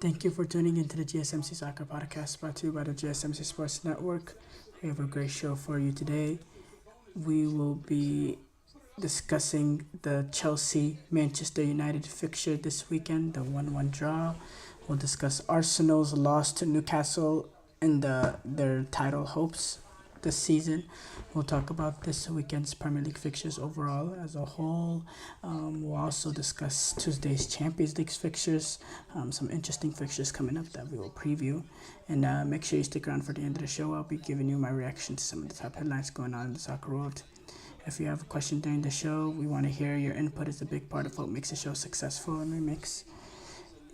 Thank you for tuning into the GSMC Soccer Podcast brought to you by the GSMC Sports Network. We have a great show for you today. We will be discussing the Chelsea-Manchester United fixture this weekend, the 1-1 draw. We'll discuss Arsenal's loss to Newcastle and their title hopes this season. We'll talk about this weekend's Premier League fixtures overall as a whole. We'll also discuss Tuesday's Champions League fixtures, some interesting fixtures coming up that we will preview. And make sure you stick around for the end of the show. I'll be giving you my reaction to some of the top headlines going on in the soccer world. If you have a question during the show, we want to hear your input. Is a big part of what makes the show successful, and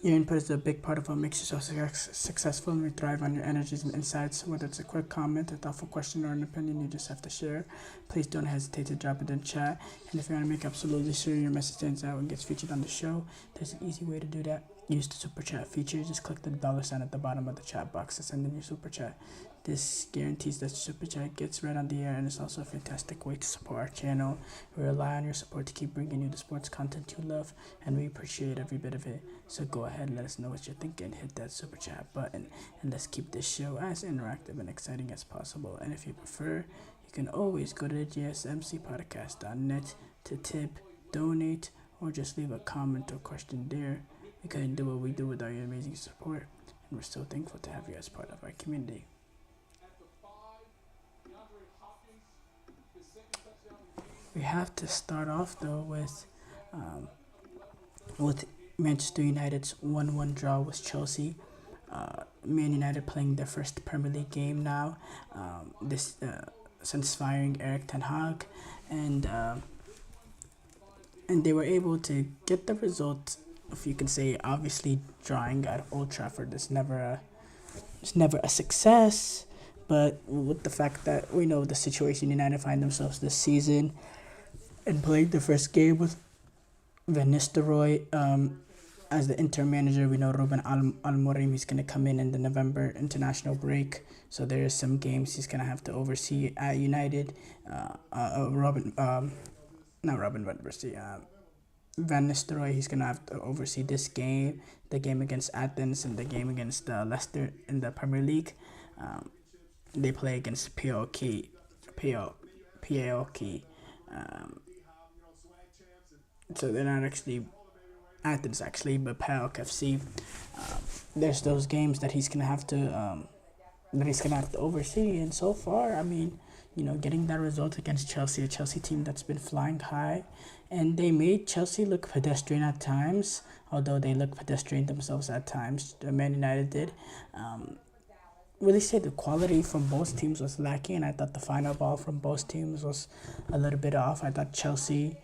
your input is a big part of what makes you so successful, and we thrive on your energies and insights. Whether it's a quick comment, a thoughtful question, or an opinion you just have to share, please don't hesitate to drop it in chat. And if you want to make absolutely sure your message stands out and gets featured on the show, there's an easy way to do that. Use the super chat feature. Just click the $ at the bottom of the chat box to send in your super chat. This guarantees that your super chat gets read on the air, and it's also a fantastic way to support our channel. We rely on your support to keep bringing you the sports content you love, and we appreciate every bit of it. So go ahead and let us know what you're thinking. Hit that super chat button, and let's keep this show as interactive and exciting as possible. And if you prefer, you can always go to the GSMCpodcast.net to tip, donate, or just leave a comment or question there. We couldn't do what we do without your amazing support, and we're so thankful to have you as part of our community. We have to start off though with Manchester United's 1-1 draw with Chelsea. Man United playing their first Premier League game now. Since firing Eric Ten Hag, and they were able to get the result. If you can say, obviously drawing at Old Trafford is never a success, but with the fact that we know the situation United find themselves this season, and playing the first game with Van Nistelrooy as the interim manager, we know Ruben Amorim is going to come in the November international break, so there is some games he's going to have to oversee at United. Van Nistelrooy, he's going to have to oversee this game, the game against Athens, and the game against Leicester in the Premier League. They play against PAOK. So they're not actually Athens, but PAOK FC. There's those games that he's gonna have to oversee, and so far, I mean, getting that result against Chelsea, a Chelsea team that's been flying high, and they made Chelsea look pedestrian at times, although they look pedestrian themselves at times. Man United did. Really say the quality from both teams was lacking, and I thought the final ball from both teams was a little bit off. I thought Chelsea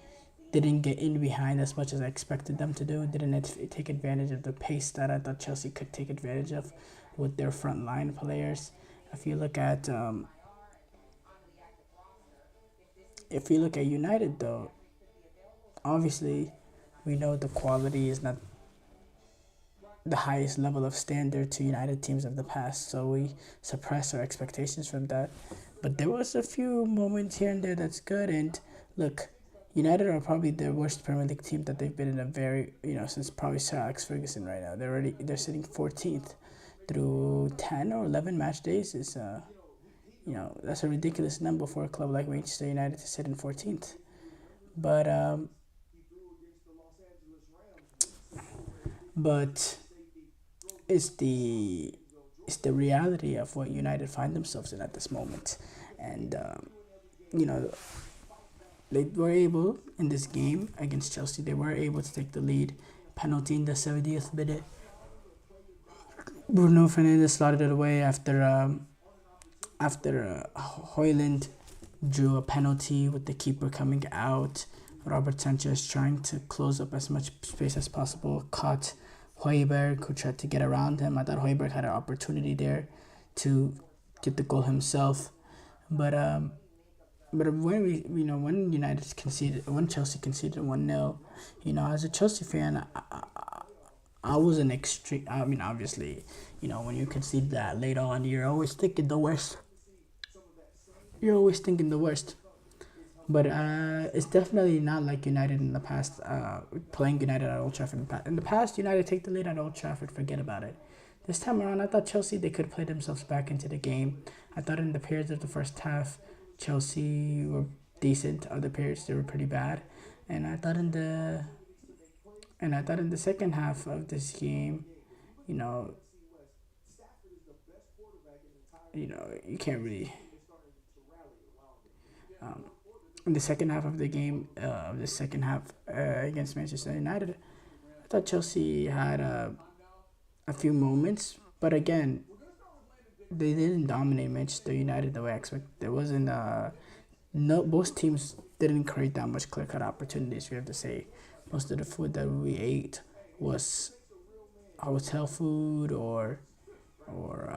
didn't get in behind as much as I expected them to do. Didn't take advantage of the pace that I thought Chelsea could take advantage of with their front line players. If you look at United, though, obviously we know the quality is not the highest level of standard to United teams of the past, so we suppress our expectations from that. But there was a few moments here and there that's good, and look, United are probably the worst Premier League team that they've been in a very, since probably Sir Alex Ferguson right now. They're sitting 14th through 10 or 11 match days. Is that's a ridiculous number for a club like Manchester United to sit in 14th. But it's the reality of what United find themselves in at this moment, and they were able, in this game against Chelsea, they were able to take the lead. Penalty in the 70th minute. Bruno Fernandes slotted it away after Højlund drew a penalty with the keeper coming out. Robert Sanchez trying to close up as much space as possible, caught Højbjerg, who tried to get around him. I thought Højbjerg had an opportunity there to get the goal himself, but when Chelsea conceded 1-0, as a Chelsea fan, I was an extreme. I mean, obviously, when you concede that late on, you're always thinking the worst. But it's definitely not like United in the past, playing United at Old Trafford. In the past, United take the lead at Old Trafford, forget about it. This time around, I thought Chelsea, they could play themselves back into the game. I thought in the periods of the first half, Chelsea were decent. Other periods, they were pretty bad. And I thought in the second half of this game, you know, you can't really. Um, in the second half of the game, against Manchester United, I thought Chelsea had a few moments, but again, they didn't dominate Manchester United the way I expected. There wasn't no both teams didn't create that much clear cut opportunities. We have to say most of the food that we ate was hotel food or or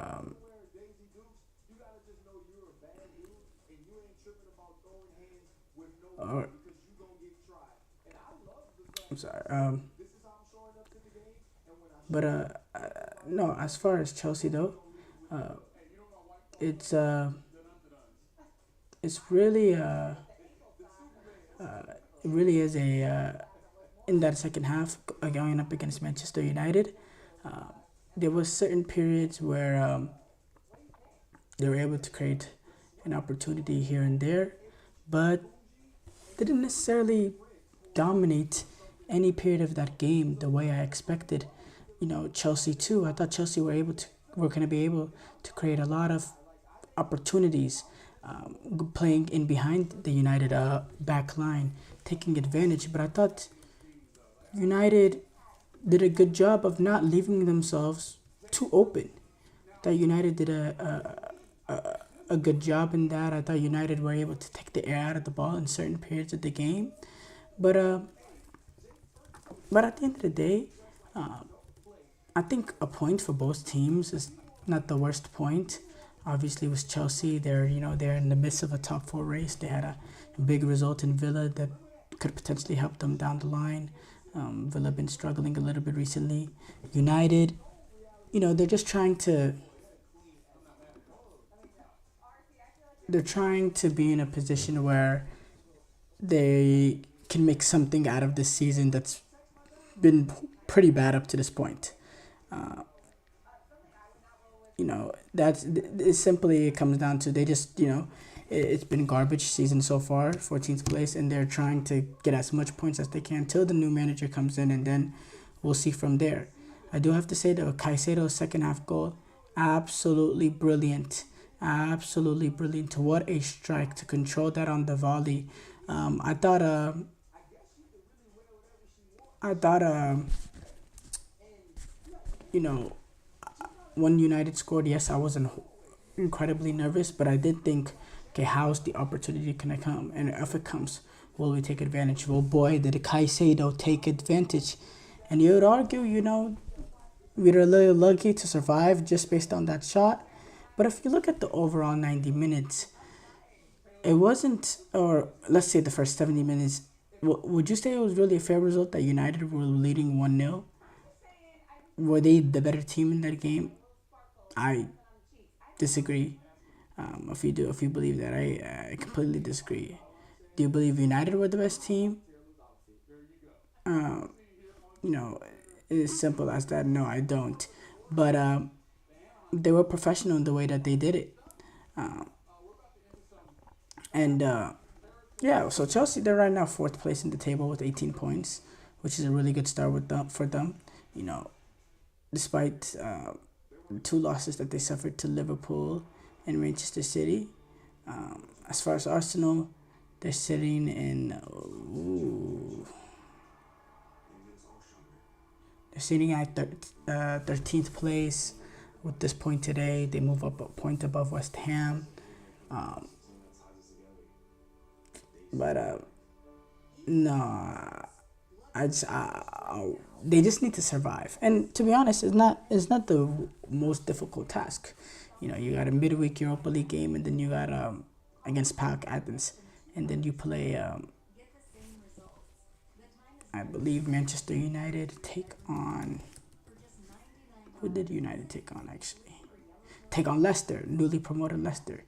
I'm sorry. But no, as far as Chelsea though, uh, it's uh, it's really it really is a in that second half going up against Manchester United. Uh, there was certain periods where they were able to create an opportunity here and there, but didn't necessarily dominate any period of that game the way I expected. Chelsea too. I thought Chelsea were going to be able to create a lot of opportunities, playing in behind the United back line, taking advantage. But I thought United did a good job of not leaving themselves too open. That United did a good job in that. I thought United were able to take the air out of the ball in certain periods of the game. But but at the end of the day, uh, I think a point for both teams is not the worst point. Obviously, with Chelsea, they're in the midst of a top four race. They had a big result in Villa that could potentially help them down the line. Villa been struggling a little bit recently. United, they're just trying to be in a position where they can make something out of this season that's been pretty bad up to this point. Uh, that's it. Simply, it comes down to they just it's been garbage season so far, 14th place, and they're trying to get as much points as they can till the new manager comes in, and then we'll see from there. I do have to say that Caicedo's second half goal, absolutely brilliant. Absolutely brilliant. What a strike to control that on the volley. I thought I thought you know when United scored, yes, I wasn't incredibly nervous, but I did think, okay, how's the opportunity gonna come? And if it comes, will we take advantage? Well, boy, did Caicedo take advantage. And you would argue, we were a little lucky to survive just based on that shot. But if you look at the overall 90 minutes, it wasn't, or let's say the first 70 minutes, would you say it was really a fair result that United were leading 1-0? Were they the better team in that game? I disagree. If you believe that, I completely disagree. Do you believe United were the best team? Uh, it's simple as that. No, I don't. But they were professional in the way that they did it. Um, and yeah, so Chelsea, they're right now fourth place in the table with 18 points, which is a really good start for them. You know, despite two losses that they suffered to Liverpool and Manchester City. As far as Arsenal, they're sitting in. They're sitting at 13th place with this point today. They move up a point above West Ham. Um, but no, they just need to survive. And to be honest, it's not the most difficult task. You got a midweek Europa League game, and then you got against PAOK Athens, and then you play. I believe Manchester United take on. Who did United take on actually? Take on Leicester, newly promoted Leicester,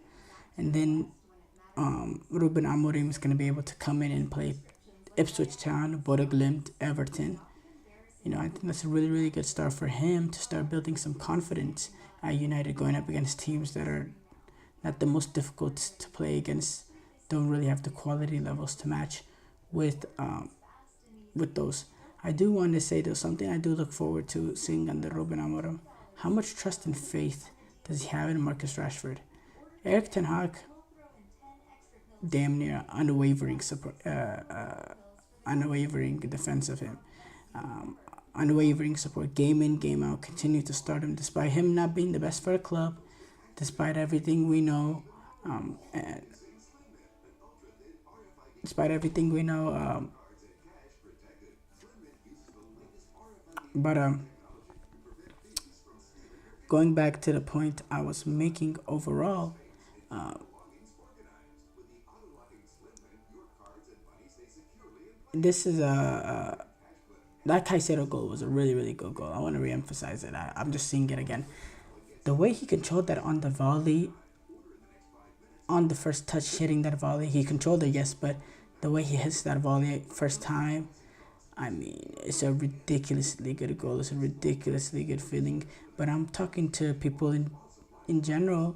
and then Ruben Amorim is going to be able to come in and play Ipswich Town, Bodo Glimt, Everton. I think that's a really, really good start for him to start building some confidence at United, going up against teams that are not the most difficult to play against, don't really have the quality levels to match with those. I do want to say, though, something I do look forward to seeing under Ruben Amorim. How much trust and faith does he have in Marcus Rashford? Erik Ten Hag, damn near unwavering support, unwavering defense of him, unwavering support, game in, game out, continue to start him despite him not being the best for the club, despite everything we know, and despite everything we know. But going back to the point I was making overall, this is that Caicedo goal was a really, really good goal. I want to re-emphasize it. I'm just seeing it again. The way he controlled that on the volley, on the first touch, hitting that volley, he controlled it, yes, but the way he hits that volley first time, I mean, it's a ridiculously good goal. It's a ridiculously good feeling. But I'm talking to people in general,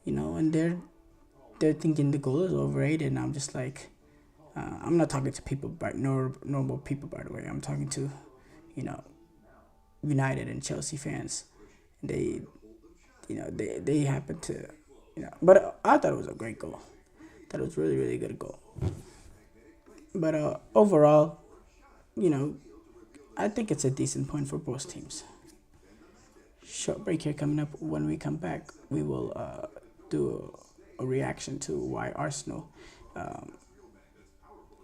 and they're thinking the goal is overrated, and I'm just like, I'm not talking to people, but normal people, by the way. I'm talking to, United and Chelsea fans. They happen to, But I thought it was a great goal. That was really, really good goal. But overall, I think it's a decent point for both teams. Short break here coming up. When we come back, we will do a reaction to why Arsenal.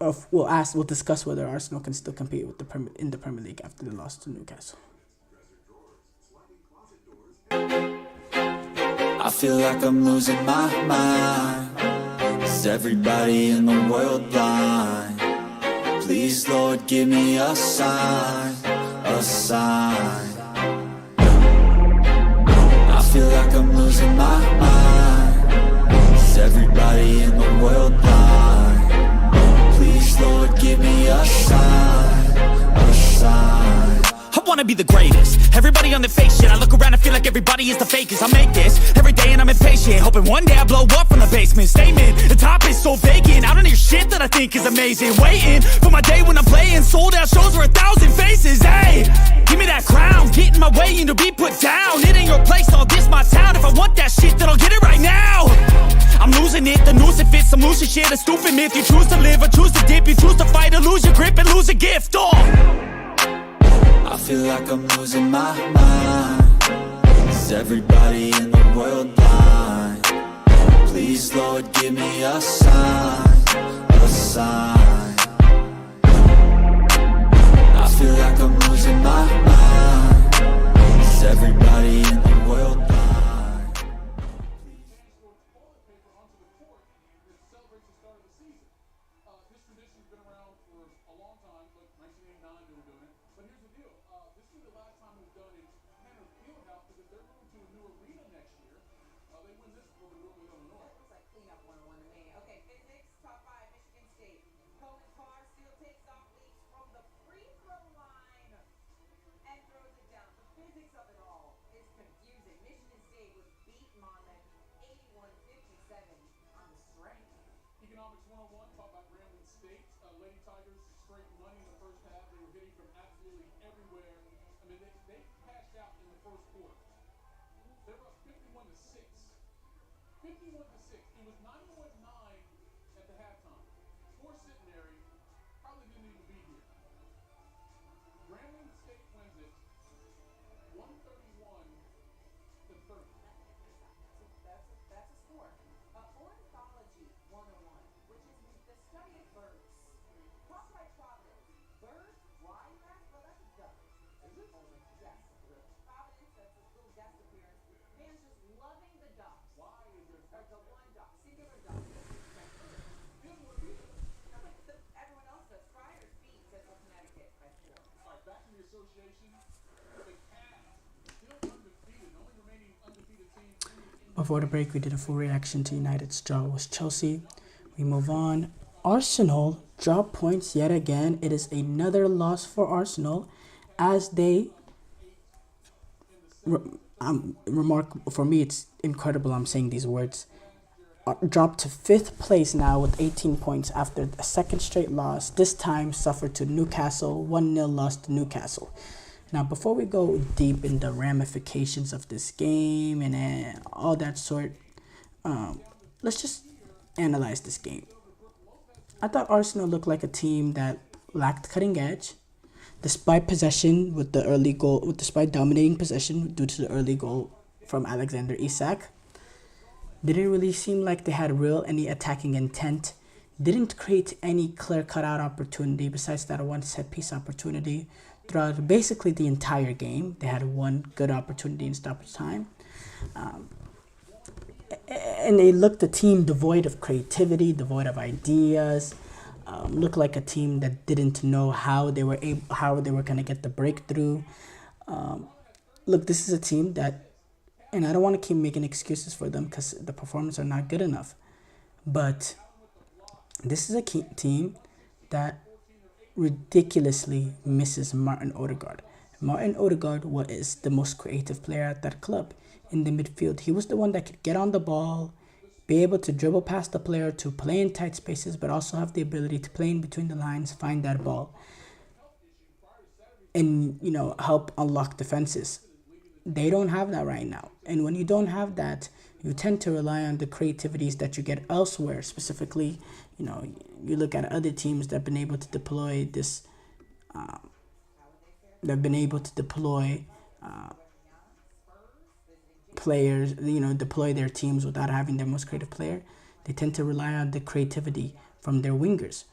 We'll discuss whether Arsenal can still compete with in the Premier League after the loss to Newcastle. I feel like I'm losing my mind. Is everybody in the world blind? Please, Lord, give me a sign, a sign. I feel like I'm losing my mind. Is everybody in the world blind? Please, Lord, give me a sign, a sign. I wanna be the greatest. Everybody on their fake shit. I look around and feel like everybody is the fakest. I make this every day and I'm impatient, hoping one day I blow up from the basement. Statement, the top is so vacant. I don't hear shit that I think is amazing. Waiting for my day when I'm playing sold out shows for 1,000 faces. Hey, give me that crown, get in my way and to be put down. It ain't your place, all this my town. If I want that shit, then I'll get it right now. I'm losing it, the noose it fits. I'm losing shit, a stupid myth. You choose to live or choose to dip. You choose to fight or lose your grip and lose a gift. I feel like I'm losing my mind. Is everybody in the world blind? Please, Lord, give me a sign, a sign. I feel like I'm losing my mind. Is everybody in the world blind? Before the break, we did a full reaction to United's draw with Chelsea. We move on. Arsenal drop points yet again. It is another loss for Arsenal as they for me it's incredible I'm saying these words. Dropped to 5th place now with 18 points after a second straight loss. This time suffered to Newcastle, 1-0 loss to Newcastle. Now, before we go deep in the ramifications of this game and all that sort, let's just analyze this game. I thought Arsenal looked like a team that lacked cutting edge, despite possession with the early goal, despite dominating possession due to the early goal from Alexander Isak. Didn't really seem like they had any attacking intent. Didn't create any clear cutout opportunity besides that one set piece opportunity throughout basically the entire game. They had one good opportunity in stoppage time. And they looked a team devoid of creativity, devoid of ideas. Looked like a team that didn't know how they were going to get the breakthrough. Look, this is a team that, and I don't want to keep making excuses for them because the performances are not good enough. But this is a team that ridiculously misses Martin Odegaard. Martin Odegaard was the most creative player at that club in the midfield. He was the one that could get on the ball, be able to dribble past the player, to play in tight spaces, but also have the ability to play in between the lines, find that ball, and help unlock defenses. They don't have that right now. And when you don't have that, you tend to rely on the creativities that you get elsewhere. Specifically, you look at other teams that have been able to deploy this, players, deploy their teams without having their most creative player. They tend to rely on the creativity from their wingers.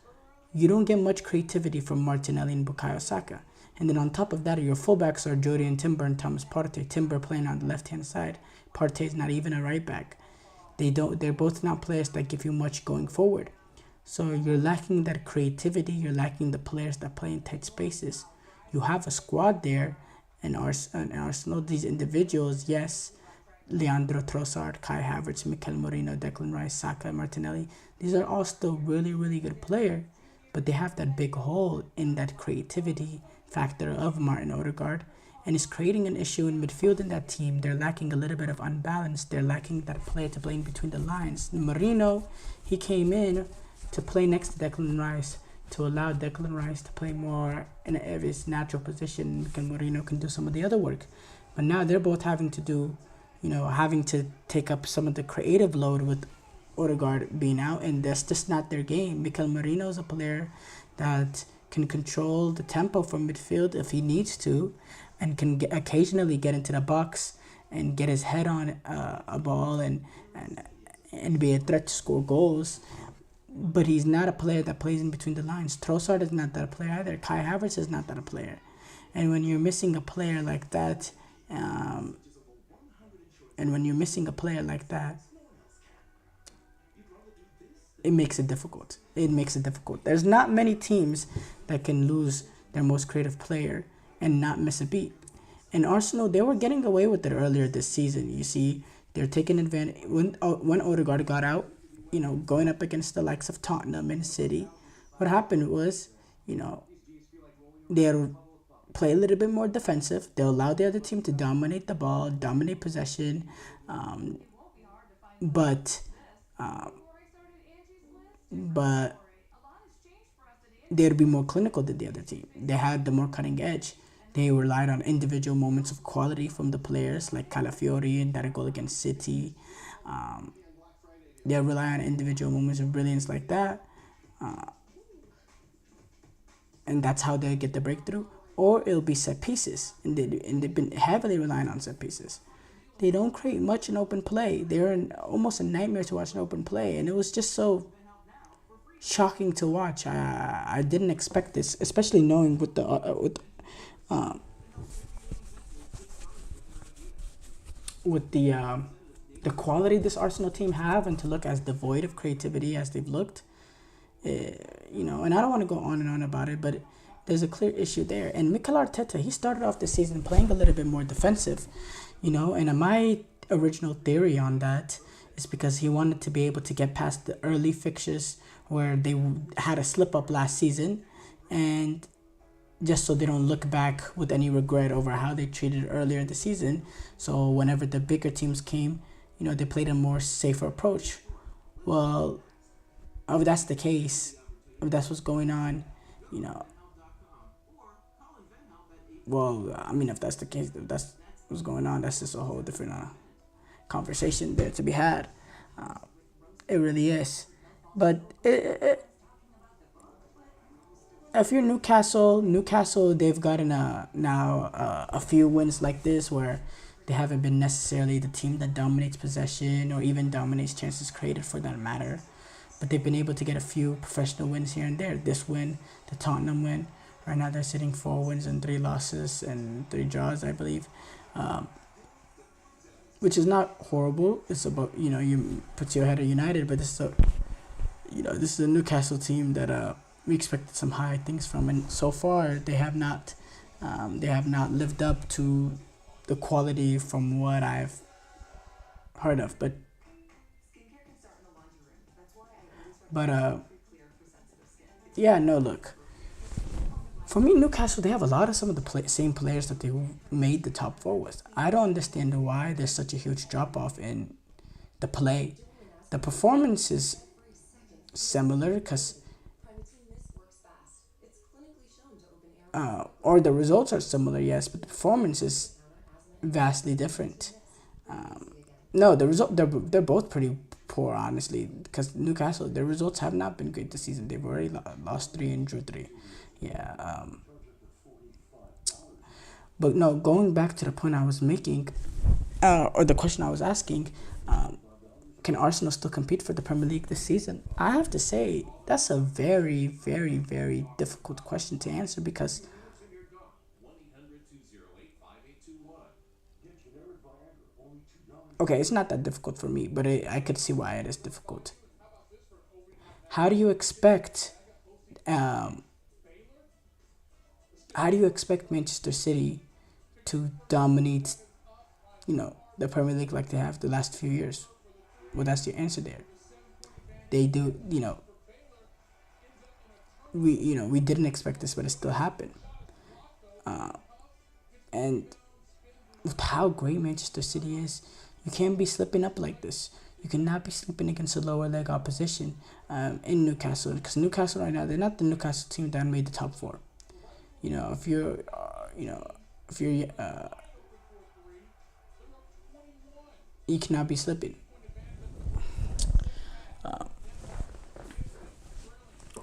You don't get much creativity from Martinelli and Bukayo Saka. And then on top of that, your fullbacks are Jody and Timber and Thomas Partey. Timber playing on the left-hand side. Partey is not even a right back. They're both not players that give you much going forward. So you're lacking that creativity. You're lacking the players that play in tight spaces. You have a squad there, and Arsenal, these individuals, yes, Leandro Trossard, Kai Havertz, Mikel Merino, Declan Rice, Saka, Martinelli. These are all still really, really good players, but they have that big hole in that creativity factor of Martin Odegaard, and is creating an issue in midfield in that team. They're lacking a little bit of unbalance. They're lacking that player to play in between the lines. Merino, he came in to play next to Declan Rice, to allow Declan Rice to play more in his natural position, and Merino can do some of the other work. But now they're both having to take up some of the creative load with Odegaard being out, and that's just not their game. Mikel Merino is a player that can control the tempo from midfield if he needs to, and can occasionally get into the box and get his head on a ball and be a threat to score goals. But he's not a player that plays in between the lines. Trossard is not that player either. Kai Havertz is not that a player. And when you're missing a player like that, it makes it difficult. There's not many teams that can lose their most creative player and not miss a beat. And Arsenal, they were getting away with it earlier this season. You see, they're taking advantage. When Odegaard got out, going up against the likes of Tottenham and City, what happened was, they'll play a little bit more defensive. They'll allow the other team to dominate the ball, dominate possession, but they'd be more clinical than the other team. They had the more cutting edge. They relied on individual moments of quality from the players like Calafiori and that goal against City. They rely on individual moments of brilliance like that. And that's how they get the breakthrough. Or it'll be set pieces. And they've been heavily relying on set pieces. They don't create much in open play. They're almost a nightmare to watch in open play. And it was just so shocking to watch. I didn't expect this, especially knowing with the quality this Arsenal team have, and to look as devoid of creativity as they've looked. And I don't want to go on and on about it, but there's a clear issue there. And Mikel Arteta, he started off the season playing a little bit more defensive, and my original theory on that is because he wanted to be able to get past the early fixtures where they had a slip up last season, and just so they don't look back with any regret over how they treated earlier in the season. So whenever the bigger teams came, they played a more safer approach. Well, if that's the case, if that's what's going on, if that's the case, if that's what's going on, that's just a whole different conversation there to be had. It really is. But if you're Newcastle, they've gotten now a few wins like this where they haven't been necessarily the team that dominates possession or even dominates chances created for that matter. But they've been able to get a few professional wins here and there. This win, the Tottenham win. Right now they're sitting 4 wins and 3 losses and 3 draws, I believe. Which is not horrible. It's about, you put you ahead of United, but this is a Newcastle team that we expected some high things from, and so far they have not lived up to the quality from what I've heard of. But look. For me, Newcastle, they have a lot of some of the same players that they made the top 4 with. I don't understand why there's such a huge drop-off in the play. The performance is similar because or the results are similar, yes, but the performance is vastly different. They're both pretty poor, honestly, because Newcastle, their results have not been great this season. They've already lost 3 and drew 3. Yeah. But no, going back to the point I was making, or the question I was asking, can Arsenal still compete for the Premier League this season? I have to say, that's a very, very, very difficult question to answer because okay, it's not that difficult for me, but I could see why it is difficult. How do you expect Manchester City to dominate, the Premier League like they have the last few years? Well, that's your answer there. They do, we didn't expect this, but it still happened. And with how great Manchester City is, you can't be slipping up like this. You cannot be slipping against a lower leg opposition in Newcastle, because Newcastle right now, they're not the Newcastle team that made the top 4. If you're you cannot be slipping.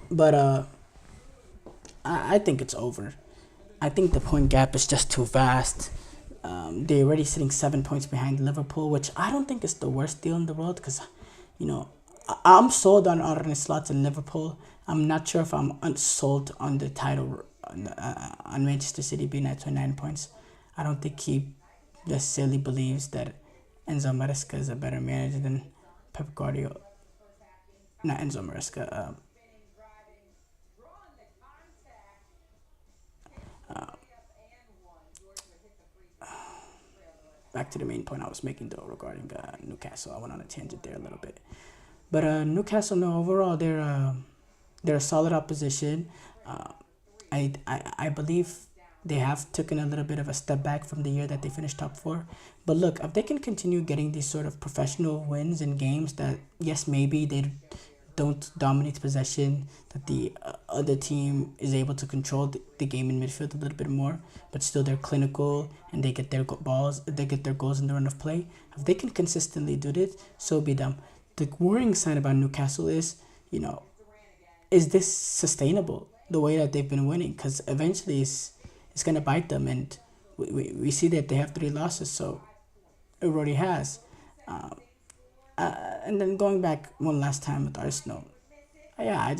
But I think it's over. I think the point gap is just too vast. They're already sitting 7 points behind Liverpool, which I don't think is the worst deal in the world because, I'm sold on Arne Slot in Liverpool. I'm not sure if I'm unsold on the title on Manchester City being at 29 points. I don't think he necessarily believes that Enzo Maresca is a better manager than Pep Guardiola. Not Enzo Maresca. Back to the main point I was making though regarding Newcastle. I went on a tangent there a little bit, but Newcastle, no, overall they're a solid opposition. I believe they have taken a little bit of a step back from the year that they finished top 4. But look, if they can continue getting these sort of professional wins in games that, yes, maybe they don't dominate possession, that the other team is able to control the game in midfield a little bit more, but still they're clinical and they get their goals in the run of play. If they can consistently do this, so be them. The worrying side about Newcastle is, is this sustainable, the way that they've been winning? Because eventually it's going to bite them, and we see that they have 3 losses, so it already has. And then going back one last time with Arsenal, I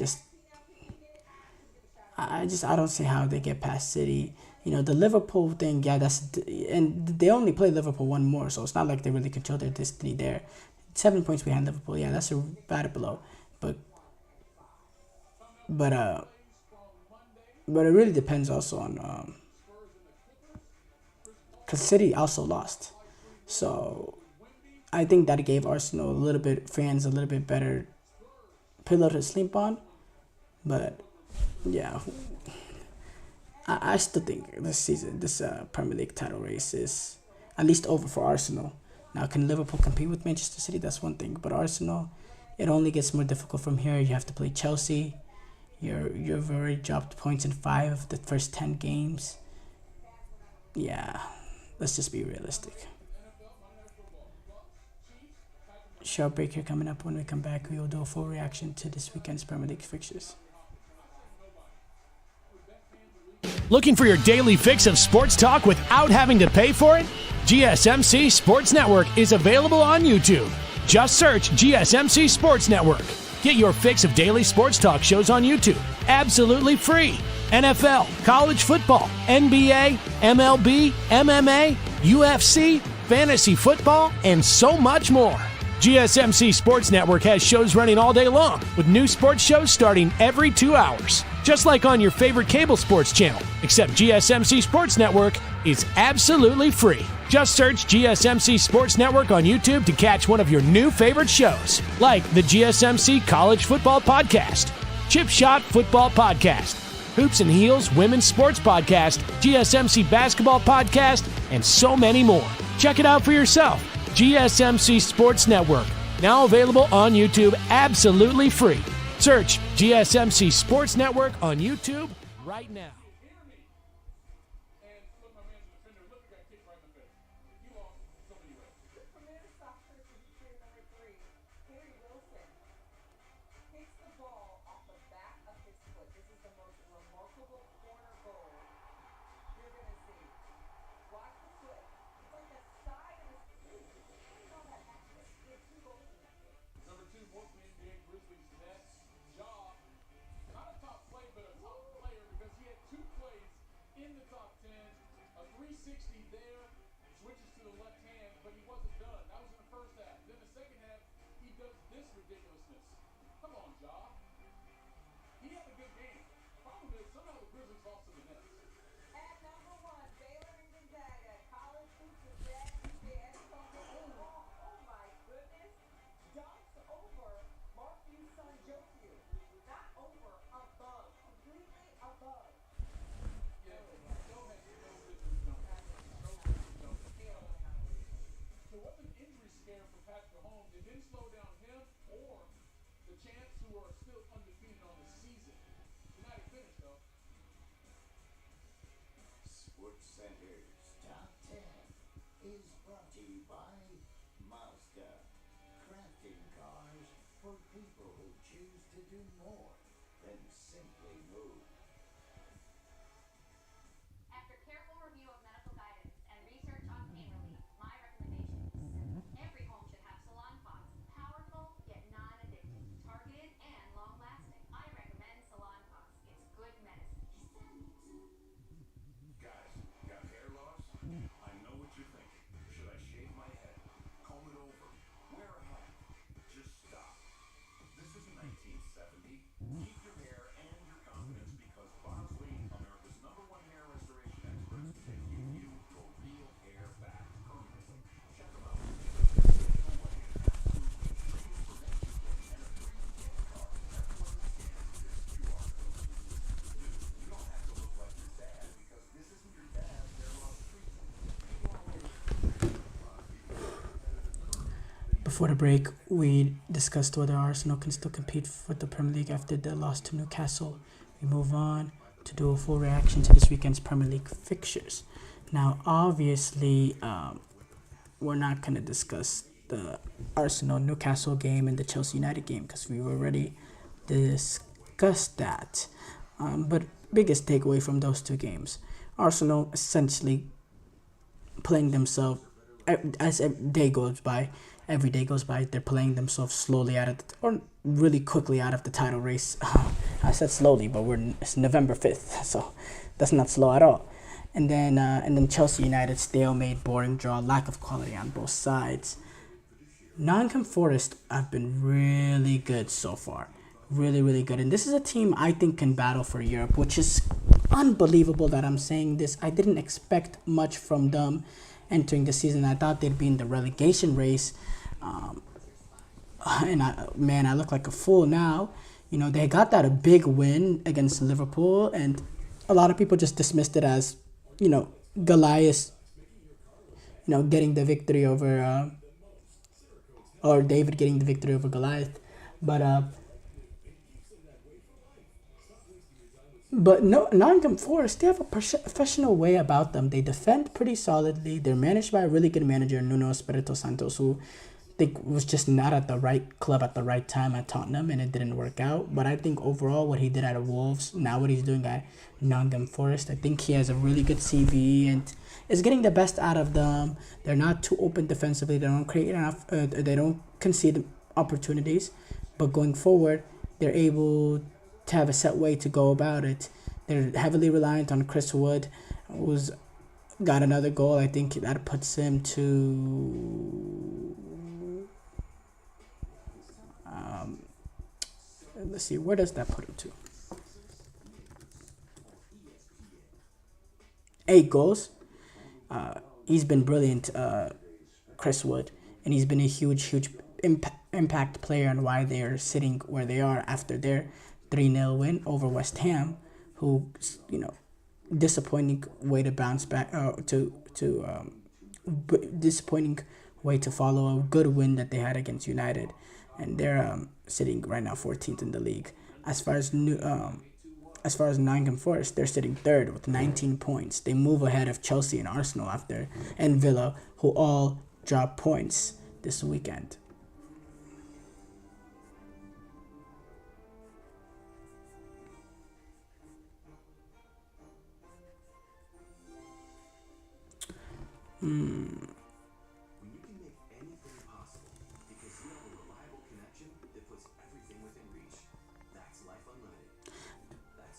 don't see how they get past City. The Liverpool thing, and they only play Liverpool one more, so it's not like they really control their destiny there. 7 points behind Liverpool, that's a bad blow, but it really depends also on because City also lost, so I think that gave Arsenal fans a little bit better pillow to sleep on. But yeah, I still think this Premier League title race is at least over for Arsenal. Now, can Liverpool compete with Manchester City? That's one thing. But Arsenal, it only gets more difficult from here. You have to play Chelsea. You've already dropped points in 5 of the first 10 games. Yeah, let's just be realistic. Short break here coming up. When we come back, we will do a full reaction to this weekend's Premier League fixtures. Looking for your daily fix of sports talk without having to pay for it? GSMC Sports Network is available on YouTube. Just search GSMC Sports Network. Get your fix of daily sports talk shows on YouTube, absolutely free. NFL, college football, NBA, MLB, MMA, UFC, fantasy football, and so much more. GSMC Sports Network has shows running all day long, with new sports shows starting every 2 hours. Just like on your favorite cable sports channel, except GSMC Sports Network is absolutely free. Just search GSMC Sports Network on YouTube to catch one of your new favorite shows, like the GSMC College Football Podcast, Chip Shot Football Podcast, Hoops and Heels Women's Sports Podcast, GSMC Basketball Podcast, and so many more. Check it out for yourself. GSMC Sports Network, now available on YouTube absolutely free. Search GSMC Sports Network on YouTube right now. After careful review of medical guidance and research on pain relief, my recommendations. Every home should have salon pots. Powerful, yet non-addictive. Targeted and long-lasting. I recommend salon pots. It's good medicine. Guys, got hair loss? I know what you're thinking. Should I shave my head? Comb it over? Wear a hat? Just stop. This isn't 1970. Keep your hair and your confidence because Bosley, America's #1 hair restoration experts, can give you your real hair back permanently. Check them out. Before the break, we discussed whether Arsenal can still compete for the Premier League after the loss to Newcastle. We move on to do a full reaction to this weekend's Premier League fixtures. Now, obviously, we're not going to discuss the Arsenal-Newcastle game and the Chelsea United game because we've already discussed that. But biggest takeaway from those two games, Arsenal essentially playing themselves, as every day goes by, they're playing themselves slowly or really quickly out of the title race. I said slowly, but it's November 5th, so that's not slow at all. And then Chelsea United, stalemate, boring draw, lack of quality on both sides. Nottingham Forest have been really good so far. Really, really good. And this is a team I think can battle for Europe, which is unbelievable that I'm saying this. I didn't expect much from them entering the season. I thought they'd be in the relegation race. And I look like a fool now. They got that a big win against Liverpool, and a lot of people just dismissed it as, Goliath, getting the victory over, or David getting the victory over Goliath. But no, Nottingham Forest, they have a professional way about them. They defend pretty solidly. They're managed by a really good manager, Nuno Espirito Santos, who I think was just not at the right club at the right time at Tottenham, and it didn't work out. But I think overall what he did at Wolves, now what he's doing at Nottingham Forest, I think he has a really good CV and is getting the best out of them. They're not too open defensively. They don't create enough. They don't concede opportunities. But going forward, they're able to have a set way to go about it. They're heavily reliant on Chris Wood, who's got another goal. I think that puts him to... let's see, where does that put him to? 8 goals. He's been brilliant, Chris Wood, and he's been a huge impact player on why they're sitting where they are after their 3-0 win over West Ham, who, disappointing way to bounce back, disappointing way to follow a good win that they had against United, and they're sitting right now 14th in the league. As far as Nottingham Forest, they're sitting 3rd with 19 points. They move ahead of Chelsea and Arsenal and Villa, who all drop points this weekend. When you can make anything possible because you have a reliable connection that puts everything within reach, that's life unlimited.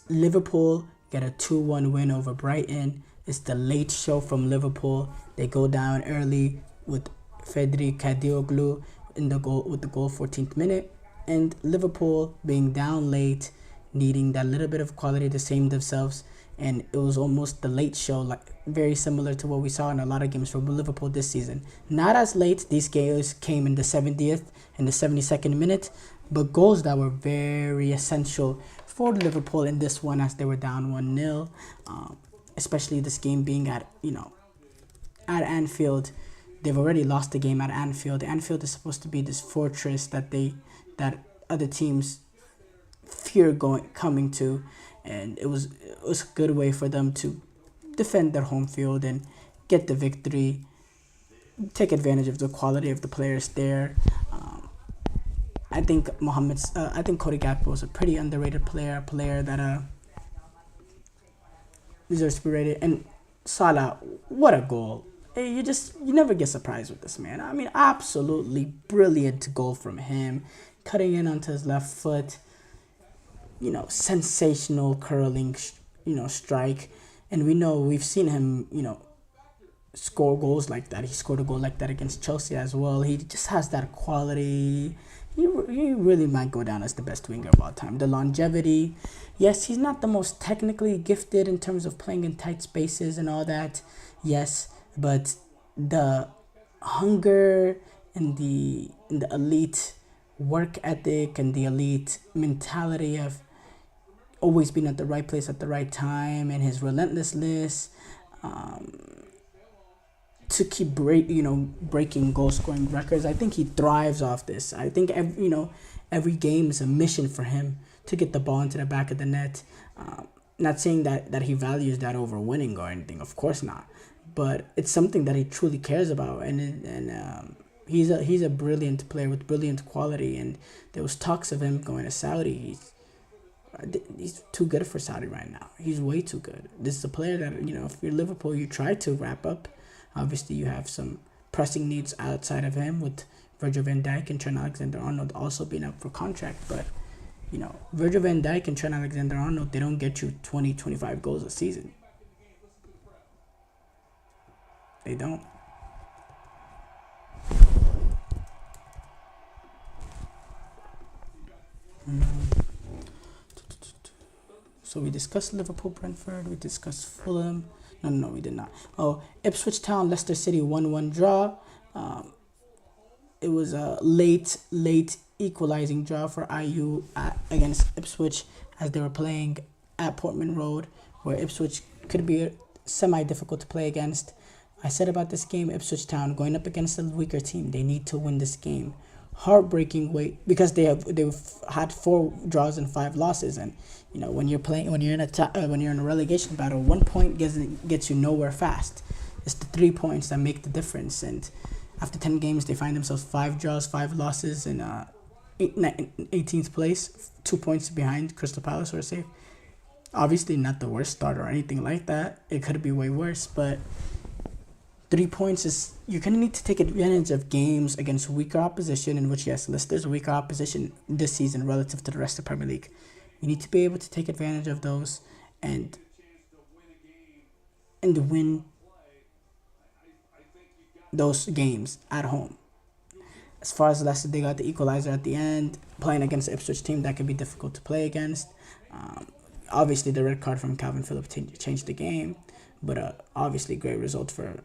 Liverpool get a 2-1 win over Brighton. It's the late show from Liverpool. They go down early with Fedri Kadioglu with the goal 14th minute, and Liverpool being down late, needing that little bit of quality to save themselves. And it was almost the late show, like very similar to what we saw in a lot of games from Liverpool this season. Not as late. These games came in the 70th and the 72nd minute, but goals that were very essential for Liverpool in this one as they were down 1-0. Especially this game being at Anfield. They've already lost the game at Anfield. Anfield is supposed to be this fortress that other teams fear coming to. And it was a good way for them to defend their home field and get the victory, take advantage of the quality of the players there. I think Cody Gakpo is a pretty underrated player, a player that deserves to be rated. And Salah, what a goal. Hey, you never get surprised with this man. I mean, absolutely brilliant goal from him, cutting in onto his left foot. Sensational curling, strike. And we've seen him, score goals like that. He scored a goal like that against Chelsea as well. He just has that quality. He really might go down as the best winger of all time. The longevity. Yes, he's not the most technically gifted in terms of playing in tight spaces and all that. Yes, but the hunger and the elite work ethic and the elite mentality of always being at the right place at the right time, and his relentlessness to keep breaking goal scoring records. I think he thrives off this. I think every game is a mission for him to get the ball into the back of the net. Not saying that he values that over winning or anything, of course not, but it's something that he truly cares about, and he's a brilliant player with brilliant quality. And there was talks of him going to Saudi. He's too good for Saudi right now. He's way too good. This is a player that, if you're Liverpool, you try to wrap up. Obviously, you have some pressing needs outside of him with Virgil van Dijk and Trent Alexander-Arnold also being up for contract. But, Virgil van Dijk and Trent Alexander-Arnold, they don't get you 20, 25 goals a season. They don't. So we discussed Liverpool, Brentford. We discussed Fulham. No, we did not. Oh, Ipswich Town, Leicester City 1-1 draw. it was a late equalizing draw for IU against Ipswich, as they were playing at Portman Road, where Ipswich could be semi-difficult to play against. I said about this game, Ipswich Town going up against a weaker team, they need to win this game. Heartbreaking wait, because they've had 4 draws and 5 losses, and you know, when you're in a relegation battle, 1 point gets you nowhere fast. It's the 3 points that make the difference. And after 10 games, they find themselves 5 draws, 5 losses, in 18th place, 2 points behind Crystal Palace, who are safe. Obviously, not the worst start or anything like that. It could be way worse, but 3 points is, you're going to need to take advantage of games against weaker opposition, in which, yes, Leicester's a weaker opposition this season relative to the rest of the Premier League. You need to be able to take advantage of those and win those games at home. As far as Leicester, they got the equalizer at the end, playing against the Ipswich team that could be difficult to play against. Obviously, the red card from Calvin Phillips changed the game, but obviously great result for